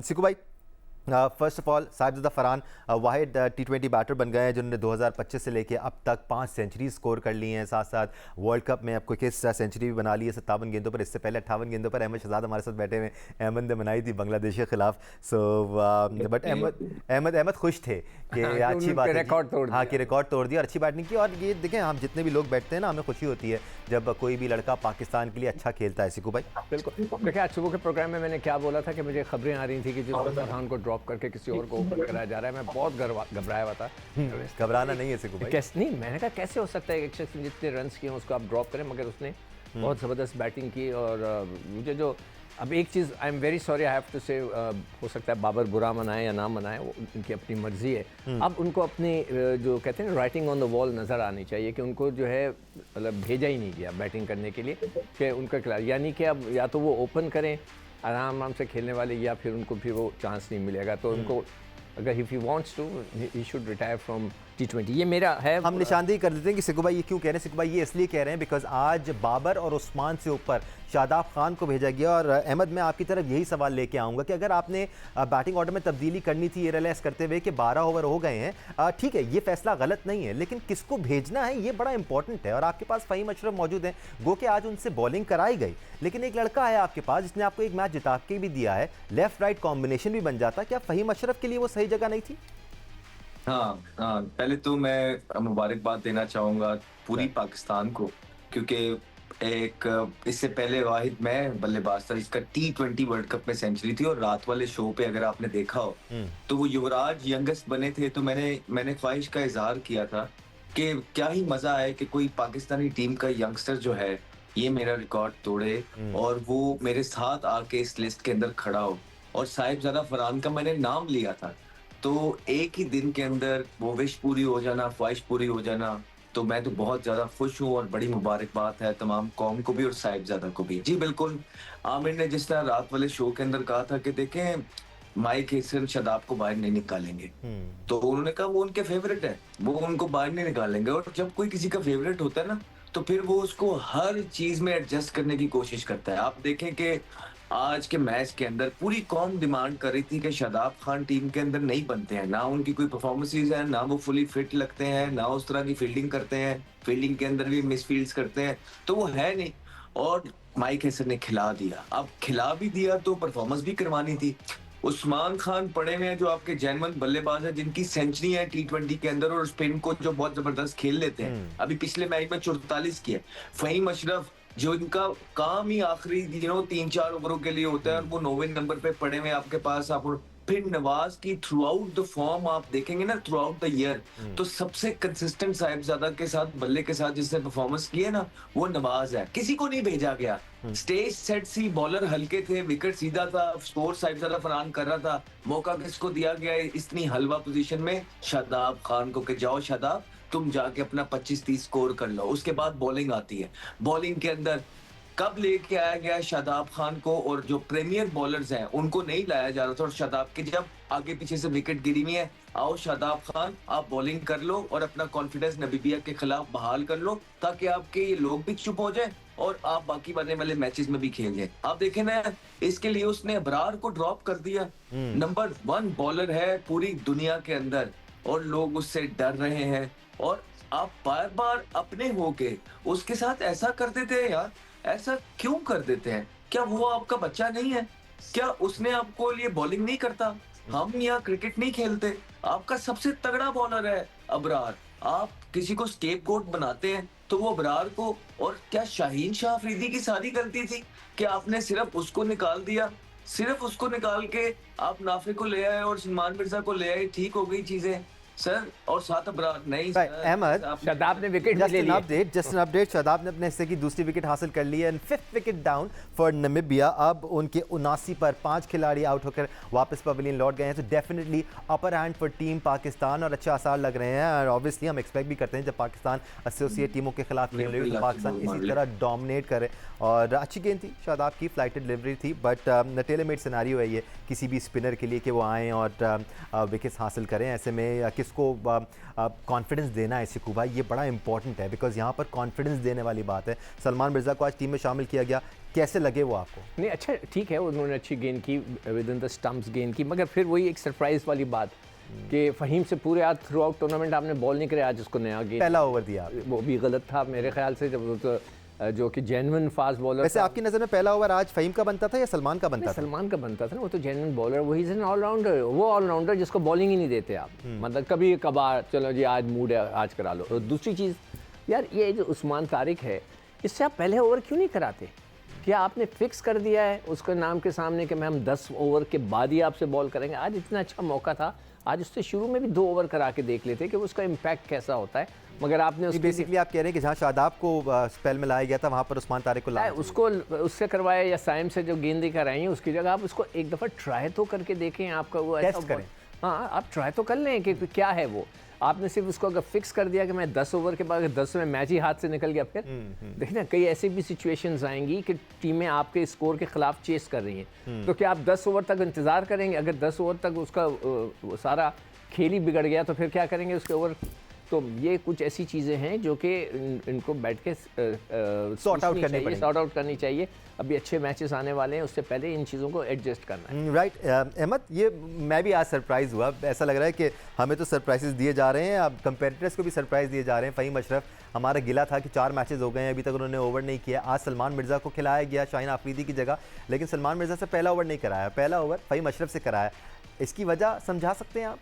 सिकू भाई, first of all Sahibzada Farhan Wahid T20 batter बन गए हैं जिन्होंने 2025 से लेके अब तक 5 सेंचुरी स्कोर कर ली हैं। साथ साथ वर्ल्ड कप में अब कोई किस सेंचुरी भी बना ली है 57 गेंदों पर। इससे पहले 58 गेंदों पर अहमद शहजाद हमारे साथ बैठे हुए। अहमद ने बनाई थी बांग्लादेश के खिलाफ। सो बट अहमद खुश थे कि अच्छी बात है, हाँ कि रिकॉर्ड तोड़ दिया और अच्छी बैटिंग की। और ये देखें, हम जितने भी लोग बैठते हैं ना, हमें खुशी होती है जब कोई भी लड़का पाकिस्तान के लिए अच्छा खेलता है। सिकू भाई बिल्कुल, देखिए आज सुबह के प्रोग्राम में मैंने क्या बोला था कि मुझे खबरें आ रही थी कि जिस फरहान को ड्रॉप करके किसी और को ओपन कराया जा रहा है। मैं बहुत घबराया हुआ था। घबराना नहीं है सिकू भाई। कैसे नहीं, मैंने कहा कैसे हो सकता है एक शख्स ने जितने रन्स किए उसको आप ड्रॉप करें, मगर उसने बहुत ज़बरदस्त बैटिंग की। और मुझे जो अब एक चीज़, I am very sorry I have to say, हो सकता है बाबर बुरा मनाए या ना मनाए, वो उनकी अपनी मर्जी है। अब उनको अपनी जो कहते हैं राइटिंग ऑन द वॉल नज़र आनी चाहिए कि उनको जो है मतलब भेजा ही नहीं गया बैटिंग करने के लिए कि उनका खिलाफ, यानी कि अब या तो वो ओपन करें आराम से खेलने वाले, या फिर उनको फिर वो चांस नहीं मिलेगा। तो उनको अगर if he wants to he should retire from T20। ये मेरा है। हम निशानदेही कर देते हैं कि सिकू भाई ये क्यों कह रहे हैं। सिकू भाई ये इसलिए कह रहे हैं बिकॉज आज बाबर और उस्मान से ऊपर शादाब खान को भेजा गया। और अहमद, मैं आपकी तरफ यही सवाल लेके आऊँगा कि अगर आपने बैटिंग ऑर्डर में तब्दीली करनी थी, ये रियलाइज़ करते हुए कि 12 ओवर हो गए हैं, ठीक है ये फैसला गलत नहीं है, लेकिन किसको भेजना है ये बड़ा इंपॉर्टेंट है। और आपके पास फ़हीम अशरफ मौजूद हैं, गो के आज उनसे बॉलिंग कराई गई, लेकिन एक लड़का है आपके पास जिसने आपको एक मैच जिता के भी दिया है, लेफ्ट राइट कॉम्बिनेशन भी बन जाता। क्या फ़हीम अशरफ के लिए वो सही जगह नहीं थी? हाँ हाँ, पहले तो मैं मुबारकबाद देना चाहूँगा पूरी पाकिस्तान को, क्योंकि एक इससे पहले वाहिद मैं बल्लेबाज था जिसका T20 वर्ल्ड कप में सेंचुरी थी। और रात वाले शो पे अगर आपने देखा हो तो वो युवराज यंगेस्ट बने थे। तो मैंने ख्वाहिश का इजहार किया था कि क्या ही मजा आए कि कोई पाकिस्तानी टीम का यंगस्टर जो है ये मेरा रिकॉर्ड तोड़े और वो मेरे साथ आके इस लिस्ट के अंदर खड़ा हो। और साहिबजादा फरहान का मैंने नाम लिया था, तो एक ही दिन के अंदर वो विश पूरी हो जाना, ख्वाहिश पूरी हो जाना, तो मैं तो बहुत ज्यादा खुश हूँ। और बड़ी मुबारकबाद है तमाम कौम को भी और साहिबजादा को भी। जी बिल्कुल, आमिर ने जिस तरह रात वाले शो के अंदर कहा था कि देखें माइक हेसन शादाब को बाहर नहीं निकालेंगे, तो उन्होंने कहा वो उनके फेवरेट है, वो उनको बाहर नहीं निकालेंगे। और जब कोई किसी का फेवरेट होता है ना, तो फिर वो उसको हर चीज में एडजस्ट करने की कोशिश करता है। आप देखें कि आज के मैच के अंदर पूरी कौम डिमांड कर रही थी कि शादाब खान टीम के अंदर नहीं बनते हैं, ना उनकी कोई परफॉर्मेंसेज है, ना वो फुली फिट लगते हैं, ना उस तरह की फील्डिंग करते हैं, फील्डिंग के अंदर भी मिसफील्ड्स करते हैं, तो वो है नहीं। और माइक हेसन ने खिला दिया। अब खिला भी दिया तो परफॉर्मेंस भी करवानी थी। उस्मान खान पड़े हुए हैं जो आपके जैनमन बल्लेबाज है, जिनकी सेंचुरी है T20 के अंदर और स्पिन को जो बहुत जबरदस्त खेल लेते हैं। अभी पिछले मैच में 44 किया। फ़हीम अशरफ जो इनका काम ही आखिरी 3-4 ओवरों के लिए होता है, और वो 9वें नंबर पे पड़े हुए आपके पास। आप फिर नवाज की थ्रू आउट द फॉर्म आप देखेंगे ना, थ्रू आउट द ईयर, तो सबसे कंसिस्टेंट साहिबजादा के साथ बल्ले के साथ जिसने परफॉर्मेंस की है ना, वो नवाज है। किसी को नहीं भेजा गया। स्टेज सेट सी, बॉलर हल्के थे, विकेट सीधा था, स्कोर साहिबजादा फरहान कर रहा था। मौका किसको दिया गया इतनी हलवा पोजीशन में? शादाब खान को, कि जाओ शादाब तुम जाके अपना 25-30 स्कोर कर लो। उसके बाद बॉलिंग आती है। बॉलिंग के अंदर कब लेके आया गया शादाब खान को, और जो प्रीमियर बॉलर्स हैं उनको नहीं लाया जा रहा था। और शादाब के जब आगे पीछे से विकेट गिरी हुई है, आओ शादाब खान आप बॉलिंग कर लो और अपना कॉन्फिडेंस नबीबिया के खिलाफ बहाल कर लो, ताकि आपके ये लोग भी चुप हो जाए और आप बाकी बनने वाले मैचेस में भी खेल जाए। आप देखें ना, इसके लिए उसने अबरार को ड्रॉप कर दिया। नंबर 1 बॉलर है पूरी दुनिया के अंदर और लोग उससे डर रहे हैं। और आप बार बार अपने होके उसके साथ ऐसा कर देते हैं यार, ऐसा क्यों कर देते हैं? क्या वो आपका बच्चा नहीं है? क्या उसने आपको लिए बॉलिंग नहीं करता? हम यहाँ क्रिकेट नहीं खेलते? आपका सबसे तगड़ा बॉलर है अबरार, आप किसी को स्केपगोट बनाते हैं तो वो अबरार को। और क्या शाहीन शाह अफरीदी की सारी गलती थी कि आपने सिर्फ उसको निकाल दिया? सिर्फ उसको निकाल के आप नाफे को ले आए और सलमान मिर्जा को ले आए, ठीक हो गई चीजें सर। और साथ अबरार नहीं सर। अहमद, शादाब ने विकेट ले लिया। जस्ट एन अपडेट, शादाब ने अपने हिस्से की दूसरी विकेट हासिल कर ली है and 5th wicket down for Namibia. अब उनके 79 पर 5 खिलाड़ी आउट होकर वापस पवेलियन लौट गए हैं। तो definitely upper hand for team Pakistan और अच्छे आसार लग रहे हैं। और ऑब्वियसली हम एक्सपेक्ट भी करते हैं जब पाकिस्तान एसोसिएट टीमों के खिलाफ खेल रही हो तो पाकिस्तान इसी तरह डोमिनेट करे। और अच्छी गेंद थी शादाब की, फ्लाइटेड डिलीवरी थी, बट टेलर मेड सिनेरियो है ये किसी भी स्पिनर के लिए कि वो आएँ और विकेट्स हासिल करें। ऐसे में किस उसको कॉन्फिडेंस देना है सिकू भाई, ये बड़ा इंपॉर्टेंट है बिकॉज यहाँ पर कॉन्फिडेंस देने वाली बात है। सलमान मिर्ज़ा को आज टीम में शामिल किया गया, कैसे लगे वो आपको? नहीं अच्छा ठीक है, उन्होंने अच्छी गेंद की, विद इन द स्टंप्स गेंद की, मगर फिर वही एक सरप्राइज वाली बात कि फ़हीम से पूरे आज थ्रू आउट टूर्नामेंट आपने बॉल नहीं करे, आज उसको नया गेंद पहला ओवर दिया वो भी गलत था मेरे ख्याल से, जब तो जो कि जेन्युइन फास्ट बॉलर। वैसे आपकी नज़र में पहला ओवर आज फ़हीम का बनता था या सलमान का बनता था? सलमान का बनता था ना, वो तो जेन्युइन बॉलर, वही इज एन ऑलराउंडर, वो ऑलराउंडर जिसको बॉलिंग ही नहीं देते आप, मतलब कभी कभार चलो जी आज मूड है आज करा लो। और दूसरी चीज़ यार, ये जो उस्मान तारिक है, इससे आप पहले ओवर क्यों नहीं कराते? क्या आपने फिक्स कर दिया है उसके नाम के सामने कि मैं हम 10 ओवर के बाद ही आपसे बॉल करेंगे? आज इतना अच्छा मौका था, आज उससे शुरू में भी 2 ओवर करा के देख लेते कि उसका इम्पैक्ट कैसा होता है, मगर आपने उसके बेसिकली आप कह रहे हैं कि जहाँ शादाब को स्पेल में लाया गया था वहाँ पर उस्मान तारिक को लाया, उसको उससे करवाया या साइम से जो गेंदें कराई हैं उसकी जगह आप उसको एक दफ़ा ट्राई तो करके देखें, आपका वो टेस्ट करें। हाँ आप ट्राई तो कर लें कि क्या है वो। आपने सिर्फ उसको अगर फिक्स कर दिया कि मैं 10 ओवर के बाद 10 में मैच ही हाथ से निकल गया, फिर देखिए ना कई ऐसी भी सिचुएशंस आएंगी कि टीमें आपके स्कोर के खिलाफ चेस कर रही हैं, तो क्या आप 10 ओवर तक इंतज़ार करेंगे? अगर 10 ओवर तक उसका सारा खेल ही बिगड़ गया तो फिर क्या करेंगे उसके ओवर? तो ये कुछ ऐसी चीज़ें हैं जो कि इनको बैठ के सॉर्ट आउट करनी चाहिए। अभी अच्छे मैचेस आने वाले हैं, उससे पहले इन चीज़ों को एडजस्ट करना है। राइट अहमद, ये मैं भी आज सरप्राइज़ हुआ, ऐसा लग रहा है कि हमें तो सरप्राइजेस दिए जा रहे हैं, अब कंपेटिटर्स को भी सरप्राइज़ दिए जा रहे हैं। फ़हीम अशरफ, हमारा गिला था कि 4 मैचेस हो गए हैं अभी तक उन्होंने ओवर नहीं किया। आज सलमान मिर्ज़ा को खिलाया गया शाहीन आफरीदी की जगह, लेकिन सलमान मिर्ज़ा से पहला ओवर नहीं कराया, पहला ओवर फ़हीम अशरफ से कराया। इसकी वजह समझा सकते हैं आप?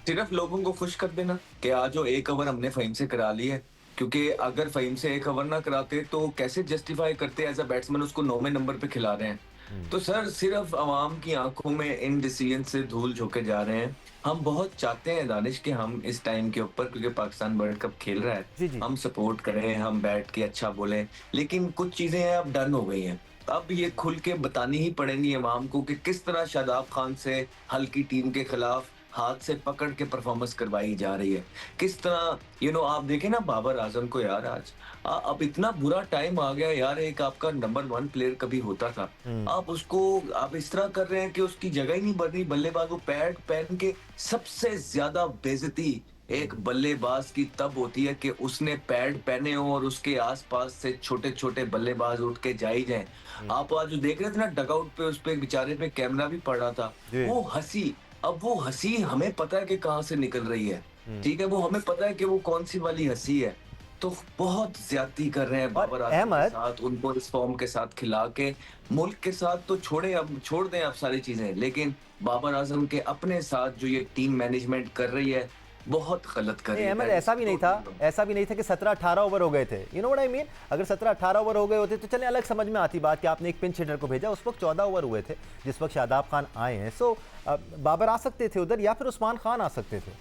सिर्फ लोगों को खुश कर देना कि आज जो 1 ओवर हमने फ़हीम से करा ली है, क्योंकि अगर फ़हीम से 1 ओवर ना कराते तो कैसे जस्टिफाई करते एज अ बैट्समैन उसको 9वें नंबर पे खिला रहे हैं। तो सर सिर्फ आवाम की आंखों में इन डिसीजन से धूल झोंके जा रहे हैं। हम बहुत चाहते हैं दानिश कि हम इस टाइम के ऊपर, क्योंकि पाकिस्तान वर्ल्ड कप खेल रहा जी, है, जी। हम सपोर्ट करें, हम बैठ के अच्छा बोलें, लेकिन कुछ चीजें अब डन हो गई हैं। अब ये खुल के बतानी ही पड़ेंगी अवाम को कि किस तरह शादाब खान से हल्की टीम के खिलाफ हाथ से पकड़ के परफॉर्मेंस करवाई जा रही है। किस तरह आप देखें ना बाबर आजम को यार, आज अब इतना बुरा टाइम आ गया यार, एक आपका नंबर 1 प्लेयर कभी होता था, आप उसको आप इस तरह कर रहे हैं कि उसकी जगह ही नहीं बन रही बल्लेबाज। वो पैड पहन के, सबसे ज्यादा बेइज्जती एक बल्लेबाज की तब होती है कि उसने पैड पहने हो और उसके आसपास से छोटे छोटे बल्लेबाज उठ के जा ही जाएं। आप आज जो देख रहे थे ना डगआउट पे, उस पे बेचारे पे कैमरा भी पड़ रहा था, वो हंसी, अब वो हंसी हमें पता है कि कहां से निकल रही है, ठीक है, वो हमें पता है कि वो कौन सी वाली हंसी है। तो बहुत ज्यादती कर रहे हैं बाबर आजम के साथ, उनको इस फॉर्म के साथ खिला के। मुल्क के साथ तो छोड़े, अब छोड़ दें आप सारी चीजें, लेकिन बाबर आजम के अपने साथ जो ये टीम मैनेजमेंट कर रही है बहुत गलत कर रही है। अहमद, ऐसा भी नहीं था कि 17-18 ओवर हो गए थे, you know what I mean. अगर 17-18 ओवर हो गए होते तो चले अलग समझ में आती बात कि आपने एक पिंच हिटर को भेजा, उस वक्त 14 ओवर हुए थे जिस वक्त शादाब खान आए हैं। सो बाबर आ सकते थे उधर या फिर उस्मान खान आ सकते थे।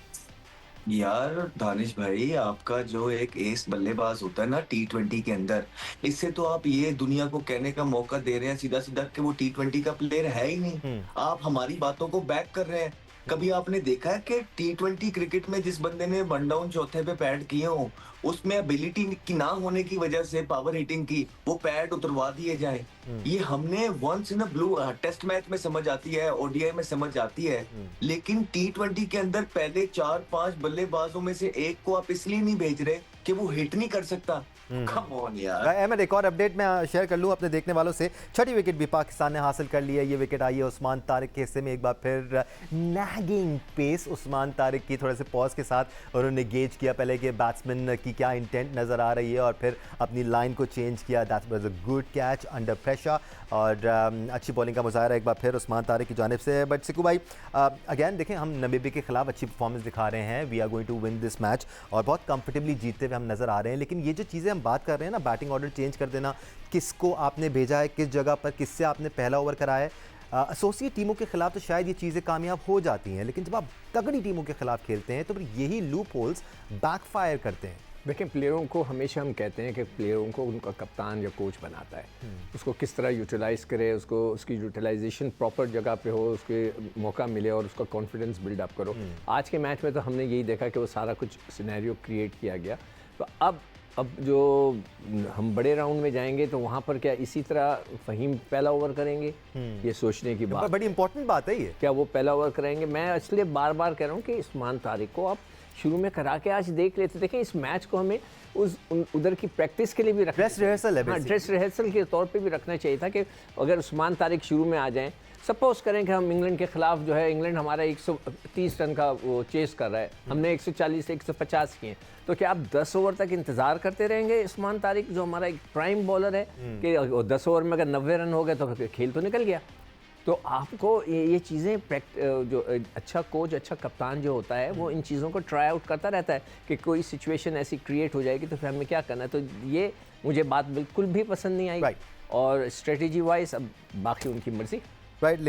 यार दानिश भाई, आपका जो एक एस बल्लेबाज होता है ना T20 के अंदर, इससे तो आप ये दुनिया को कहने का मौका दे रहे हैं सीधा सीधा कि वो T20 का प्लेयर है ही नहीं। आप हमारी बातों को बैक कर रहे हैं। कभी आपने देखा है कि T20 क्रिकेट में जिस बंदे ने 1 डाउन चौथे पे पैड किए हो, उसमें एबिलिटी की ना होने की वजह से पावर हिटिंग की, वो पैड उतरवा दिए जाए? ये हमने once in a blue test match में समझ आती है, ओडीआई में समझ आती है, लेकिन T20 के अंदर पहले 4-5 बल्लेबाजों में से एक को आप इसलिए नहीं भेज रहे कि वो हिट नहीं कर सकता। कम ऑन यार। अहमद, एक और अपडेट मैं शेयर कर लूं अपने देखने वालों से। 6ठी विकेट भी पाकिस्तान ने हासिल कर ली है। ये विकेट आई है उस्मान तारिक के हिस्से में। एक बार फिर नैगिंग पेस उस्मान तारिक की, थोड़े से पॉज के साथ उन्होंने गेज किया पहले कि बैट्समैन की क्या इंटेंट नज़र आ रही है और फिर अपनी लाइन को चेंज किया। That was a good catch under pressure और अच्छी बॉलिंग का मुजाहरा एक बार फिर उस्मान तारिक की जानिब से। बट सिकू भाई, अगेन देखें, हम नमीबिया के खिलाफ अच्छी परफॉर्मेंस दिखा रहे हैं। We are going to win this match और बहुत कंफर्टेबली जीतते हुए हम नज़र आ रहे हैं। लेकिन ये जो चीज़ें हम बात कर रहे हैं ना, बैटिंग ऑर्डर चेंज कर देना, किसको आपने भेजा है, किस जगह पर, किससे आपने पहला ओवर कराया है, एसोसिएट टीमों के खिलाफ तो शायद ये चीज़ें कामयाब हो जाती हैं, लेकिन जब आप तगड़ी टीमों के खिलाफ खेलते हैं तो फिर यही लूप होल्स बैकफायर करते हैं। देखें, प्लेयरों को हमेशा हम कहते हैं कि प्लेयरों को उनका कप्तान या कोच बनाता है, उसको किस तरह यूटिलाइज़ करे, उसको उसकी यूटिलाइजेशन प्रॉपर जगह पे हो, उसके मौका मिले और उसका कॉन्फिडेंस बिल्डअप करो। आज के मैच में तो हमने यही देखा कि वो सारा कुछ सिनेरियो क्रिएट किया गया। तो अब अब जो हम बड़े राउंड में जाएंगे तो वहाँ पर क्या इसी तरह फ़हीम पहला ओवर करेंगे, ये सोचने की बात। बड़ी इंपॉर्टेंट बात है ये। क्या वो पहला ओवर कराएंगे? मैं इसलिए बार बार कह रहा हूँ कि उस्मान तारिक को आप शुरू में करा के आज देख लेते। देखिए इस मैच को हमें उधर की प्रैक्टिस के लिए भी रखना, ड्रेस रिहर्सल है, हाँ ड्रेस रिहर्सल के तौर पे भी रखना चाहिए था कि अगर उस्मान तारिक शुरू में आ जाएं, सपोज करें कि हम इंग्लैंड के खिलाफ जो है, इंग्लैंड हमारा 130 रन का वो चेस कर रहा है, हमने 140 से 150 किए, तो क्या आप 10 ओवर तक इंतजार करते रहेंगे उस्मान तारिक जो हमारा एक प्राइम बॉलर है कि 10 ओवर में अगर 90 रन हो गए तो फिर खेल तो निकल गया। तो आपको ये चीज़ें जो अच्छा कोच, अच्छा कप्तान जो होता है वो इन चीज़ों को ट्राई आउट करता रहता है कि कोई सिचुएशन ऐसी क्रिएट हो जाएगी तो फिर हमें क्या करना है। तो ये मुझे बात बिल्कुल भी पसंद नहीं आई। और स्ट्रेटजी वाइज अब बाकी उनकी मर्जी। राइट।